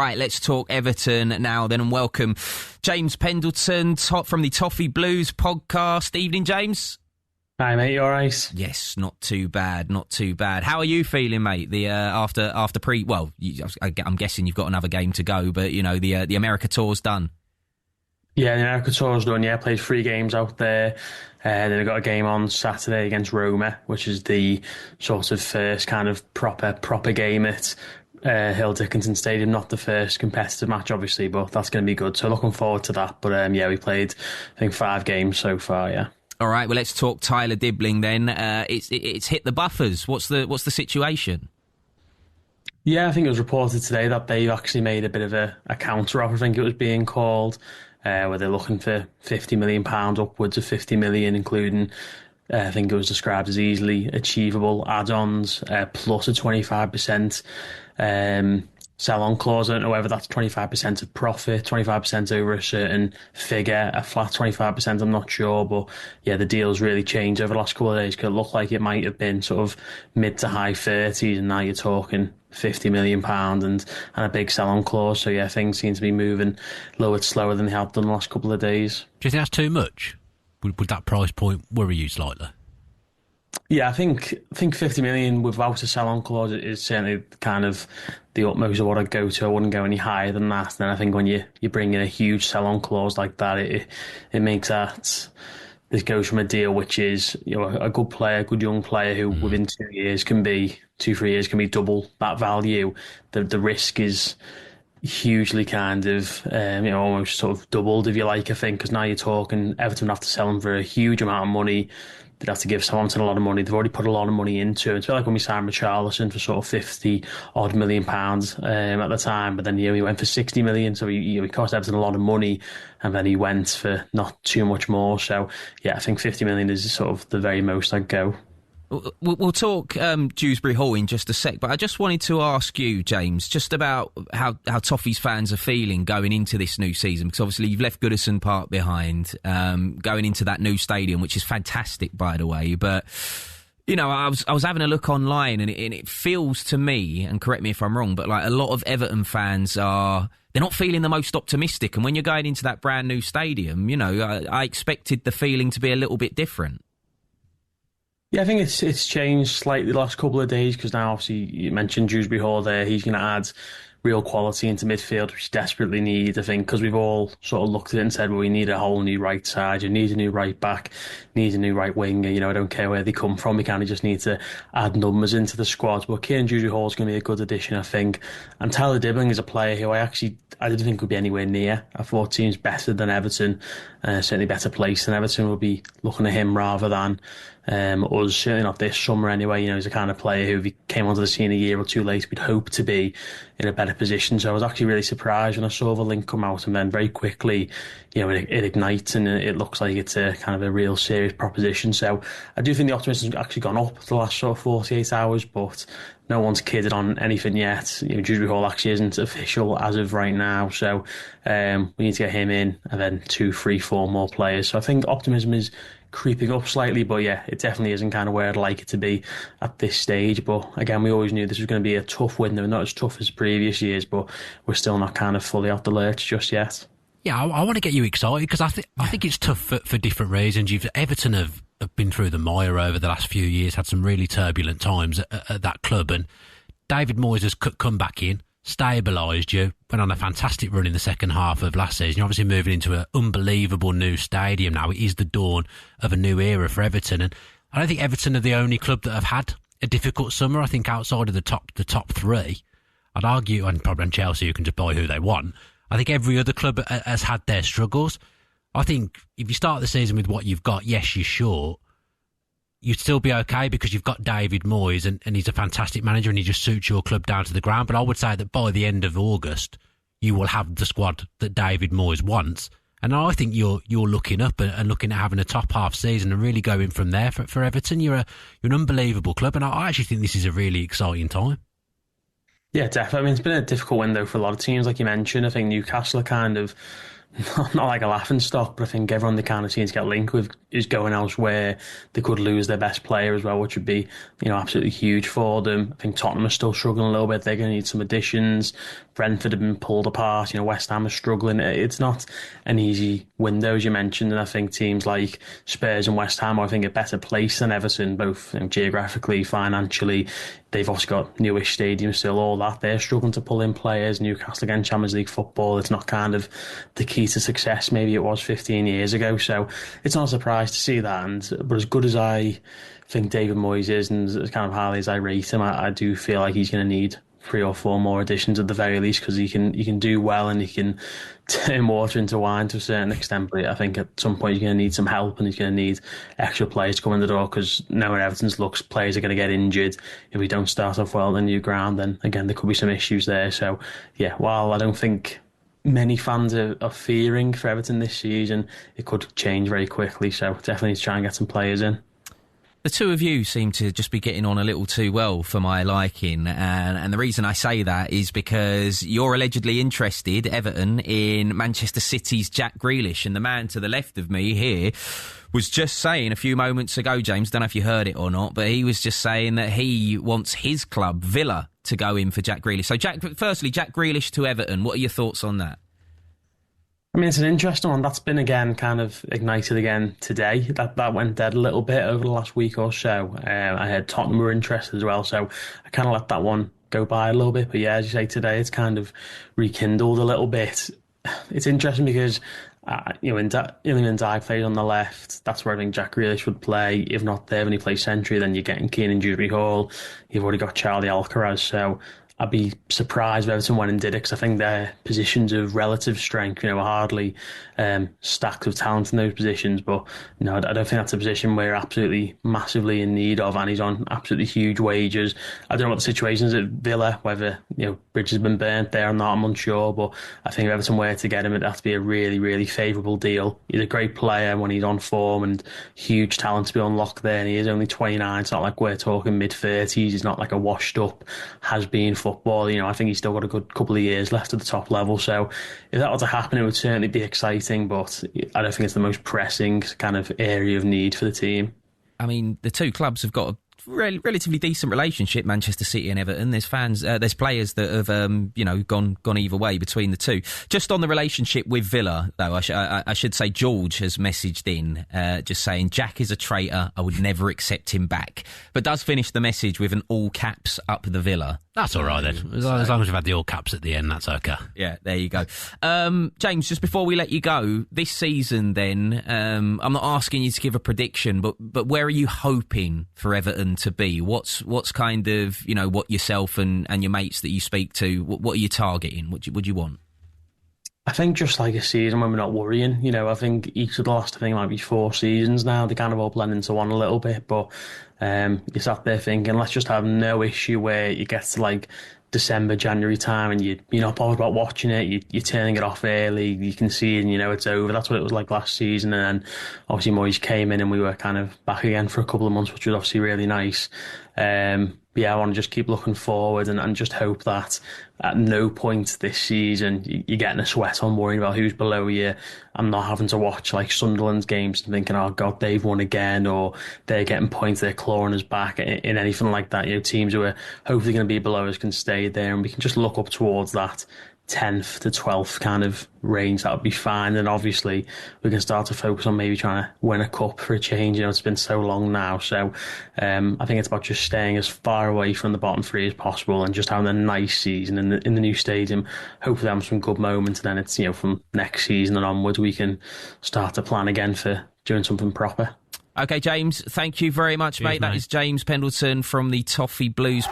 Right, let's talk Everton now then, and welcome James Pendleton from the Toffee Blues podcast. Evening, James. Hi, mate. You all right? Yes, not too bad, not too bad. How are you feeling, mate? After I'm guessing you've got another game to go, but the America tour's done. Yeah, the America tour's done. Yeah, played 3 games out there. Then I got a game on Saturday against Roma, which is the sort of first kind of proper game at Hill Dickinson Stadium. Not the first competitive match, obviously, but that's going to be good. So looking forward to that. But we played, I think, 5 games so far. Yeah. All right, well, let's talk Tyler Dibling then. It's hit the buffers. What's the situation? Yeah, I think it was reported today that they've actually made a bit of a counter offer, I think it was being called, where they're looking for £50 million, upwards of £50 million, including, I think it was described as easily achievable add-ons, plus a 25% sell-on clause. I don't know whether that's 25% of profit, 25% over a certain figure, a flat 25%, I'm not sure. But yeah, the deal's really changed over the last couple of days. It looked like it might have been sort of mid to high 30s, and now you're talking £50 million and a big sell-on clause. So yeah, things seem to be moving a little bit slower than they have done the last couple of days. Do you think that's too much? Would that price point worry you slightly? Yeah, I think 50 million without a sell-on clause is certainly kind of the utmost of what I'd go to. I wouldn't go any higher than that. Then I think when you bring in a huge sell-on clause like that, it makes that this goes from a deal which is a good player, a good young player who within 2 years can be 2-3 years can be double that value. The risk is hugely kind of almost sort of doubled, if you like, I think, because now you're talking Everton have to sell him for a huge amount of money. They'd have to give Southampton a lot of money. They've already put a lot of money into it. It's a bit like when we signed Richarlison for sort of £50 million at the time, but then he went for 60 million, so he cost Everton a lot of money, and then he went for not too much more. So yeah, I think 50 million is sort of the very most I'd go. We'll talk Dewsbury-Hall in just a sec, but I just wanted to ask you, James, just about how Toffees fans are feeling going into this new season, because obviously you've left Goodison Park behind, going into that new stadium, which is fantastic, by the way. But I was having a look online, and it feels to me, and correct me if I'm wrong, but like a lot of Everton fans they're not feeling the most optimistic. And when you're going into that brand new stadium, I expected the feeling to be a little bit different. Yeah, I think it's changed slightly the last couple of days, because now obviously you mentioned Dewsbury-Hall there. He's going to add real quality into midfield, which we desperately need, I think, because we've all sort of looked at it and said, well, we need a whole new right side, you need a new right back, need a new right winger, I don't care where they come from, we kind of just need to add numbers into the squad. But Kieran Dewsbury-Hall is going to be a good addition, I think. And Tyler Dibling is a player who I didn't think would be anywhere near. I thought teams better than Everton, certainly better placed than Everton, will be looking at him rather than us, certainly not this summer anyway. He's the kind of player who, if he came onto the scene a year or two later, we'd hope to be in a better position. So I was actually really surprised when I saw the link come out, and then very quickly, it ignites, and it looks like it's a kind of a real serious proposition. So I do think the optimism's actually gone up the last sort of 48 hours, but no one's kidded on anything yet. Dewsbury-Hall actually isn't official as of right now, so we need to get him in, and then 2, 3, 4 more players. So I think optimism is creeping up slightly, but yeah, it definitely isn't kind of where I'd like it to be at this stage. But again, we always knew this was going to be a tough window, not as tough as previous years, but we're still not kind of fully off the lurch just yet. Yeah, I want to get you excited, because I think it's tough for different reasons. Everton have been through the mire over the last few years, had some really turbulent times at that club, and David Moyes has come back in, stabilised you, went on a fantastic run in the second half of last season. You're obviously moving into an unbelievable new stadium now. It is the dawn of a new era for Everton, and I don't think Everton are the only club that have had a difficult summer. I think outside of the top 3, I'd argue, and probably on Chelsea, who can just buy who they want, I think every other club has had their struggles. I think if you start the season with what you've got, yes, you're short, you'd still be okay because you've got David Moyes, and he's a fantastic manager, and he just suits your club down to the ground. But I would say that by the end of August, you will have the squad that David Moyes wants. And I think you're looking up and looking at having a top half season and really going from there for Everton. You're an unbelievable club, and I actually think this is a really exciting time. Yeah, definitely. I mean, it's been a difficult window for a lot of teams, like you mentioned. I think Newcastle are kind of not like a laughing stock, but I think everyone they kind of seems to get linked with is going elsewhere. They could lose their best player as well, which would be, absolutely huge for them. I think Tottenham are still struggling a little bit. They're going to need some additions. Brentford have been pulled apart. West Ham are struggling. It's not an easy window, as you mentioned, and I think teams like Spurs and West Ham are, I think, a better place than Everton, both geographically, financially. They've also got newish stadiums still, all that. They're struggling to pull in players. Newcastle again, Champions League football. It's not kind of the key to success maybe it was 15 years ago. So it's not a surprise to see that. But as good as I think David Moyes is, and as kind of highly as I rate him, I do feel like he's going to need 3 or 4 more additions at the very least, because he can do well and he can turn water into wine to a certain extent. But I think at some point he's going to need some help, and he's going to need extra players to come in the door, because now where Everton's looks, players are going to get injured. If we don't start off well on the new ground, then again there could be some issues there. So yeah, while I don't think many fans are fearing for Everton this season, it could change very quickly. So definitely need to try and get some players in. The two of you seem to just be getting on a little too well for my liking, and the reason I say that is because you're allegedly interested, Everton, in Manchester City's Jack Grealish, and the man to the left of me here was just saying a few moments ago, James, don't know if you heard it or not, but he was just saying that he wants his club, Villa, to go in for Jack Grealish. So, firstly, Jack Grealish to Everton, what are your thoughts on that? I mean, it's an interesting one. That's been again kind of ignited again today. That went dead a little bit over the last week or so. I heard Tottenham were interested as well, so I kind of let that one go by a little bit. But yeah, as you say, today it's kind of rekindled a little bit. It's interesting because when Iliman Ndiaye plays on the left, that's where I think Jack Grealish would play. If not there, when he plays century, then you're getting Keane in Dewsbury-Hall. You've already got Charlie Alcaraz, so I'd be surprised if Everton went and did it, because I think their positions of relative strength, are hardly stacked with talent in those positions. But I don't think that's a position we're absolutely massively in need of, and he's on absolutely huge wages. I don't know what the situation is at Villa, whether bridges have been burnt there or not, I'm unsure. But I think if Everton were to get him, it'd have to be a really, really favourable deal. He's a great player when he's on form, and huge talent to be unlocked there. And he is only 29. It's not like we're talking mid-30s. He's not like a washed-up, has-been football. I think he's still got a good couple of years left at the top level. So if that were to happen, it would certainly be exciting, but I don't think it's the most pressing kind of area of need for the team. I mean, the two clubs have got a relatively decent relationship, Manchester City and Everton. There's fans, there's players that have, gone either way between the two. Just on the relationship with Villa, though, I should say George has messaged in, just saying Jack is a traitor. I would never accept him back. But does finish the message with an all caps up the Villa. That's all right then. As long as we've had the all caps at the end, that's okay. Yeah, there you go. James, just before we let you go, this season then, I'm not asking you to give a prediction, but where are you hoping for Everton to be? What's kind of, what yourself and your mates that you speak to, what are you targeting? What do you want? I think just like a season when we're not worrying. I think each of the last, might be 4 seasons now, they kind of all blend into one a little bit, but you sat there thinking, let's just have no issue where you get to like December, January time and you're not bothered about watching it, you're turning it off early, you can see it and it's over. That's what it was like last season, and then obviously Moyes came in and we were kind of back again for a couple of months, which was obviously really nice. I want to just keep looking forward and just hope that at no point this season you're getting a sweat on worrying about who's below you. I'm not having to watch like Sunderland's games and thinking, oh God, they've won again, or they're getting points, they're clawing us back in anything like that. Teams who are hopefully going to be below us can stay there, and we can just look up towards that 10th to 12th kind of range. That would be fine. And obviously we can start to focus on maybe trying to win a cup for a change. It's been so long now, so I think it's about just staying as far away from the bottom 3 as possible and just having a nice season in the new stadium, hopefully having some good moments, and then it's from next season and onwards we can start to plan again for doing something proper. Okay, James, thank you very much, mate. That is James Pendleton from the Toffee Blues.